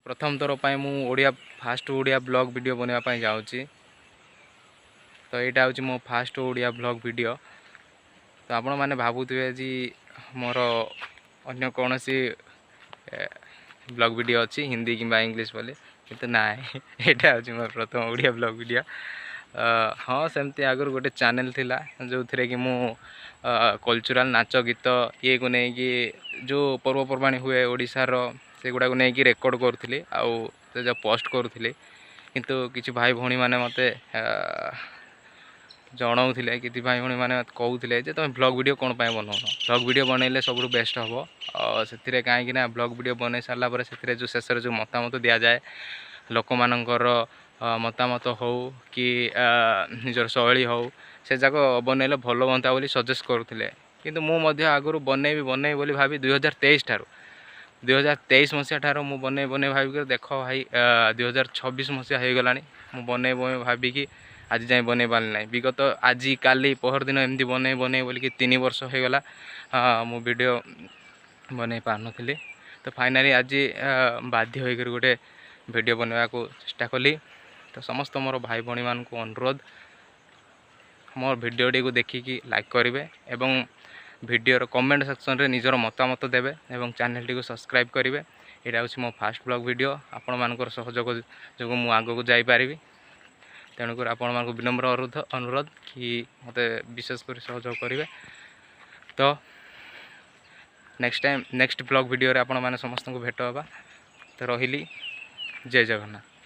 प्रथम थर पर मुझे फास्ट ओडिया ब्लॉग वीडियो बनवाई जाऊँगी। तो यहाँ हूँ मो फास्ट ओडिया ब्लॉग वीडियो। तो आपण मैंने भावुवे जी मोर अन्य कौन सी ब्लॉग वीडियो अच्छी हिंदी कि इंग्लिश बोले, किंतु ना यहाँ हूँ मोर प्रथम ओडिया ब्लॉग वीडियो। हाँ सेमती आगुरी गोटे चैनल थिला जो थी कि मु कल्चरल नाच गीत ये को लेकिन जो पर्वपर्वाणी हुए ओडिशार से गुड़ा नहीं कि रेकर्ड करूँ आउ जो पोस्ट करूँ, किंतु किसी भाई भौणी मैंने मत जनाऊे कि भाई भौणी मैंने कहते जे तुम ब्लॉग वीडियो कौन बनाऊन, ब्लॉग वीडियो बनइले सब बेस्ट हम से कहीं ब्लॉग वीडियो बन सारापर से जो शेष जो मतामत दि जाए लोक मानकर मतामत हो कि निजर शैली हो से जाक बनइले भल बनता बोली सजेस्ट करुले। किंतु मु आगु बनइबी बोली भावी 2023 ठार 2023 मसीहा ठार मु बनइ भाविक देख भाई 2026 मसीहा हो गला मु बनइ भाविकी आज जाए बनई पारे ना। विगत आज काली पहर दिन एमती बनई बोल कि 3 वर्ष हो गला मु वीडियो बनई पार नी। तो फाइनाली आज बाध्य होकर गोटे वीडियो बनवा को चेष्टा कली। तो समस्त मोर भाई भौणी मान को अनुरोध मोर वीडियोटी को देखिकी लाइक करेंगे एवं वीडियोर कमेंट सेक्शन रे निजर मतामत देवे एवं चैनल टी को सब्सक्राइब करेंगे। यहाँ हूँ मो फास्ट ब्लॉग वीडियो आपण मानकर सहयोग जो मु आग को जापरि। तेणुक आपण मानक विनम्र अनुरोध कि मत विशेषकर सहयोग करेंगे। तो नेक्स्ट ब्लॉग वीडियो रे आपण माने समस्त को भेट होगा। तो रही जय जगन्नाथ।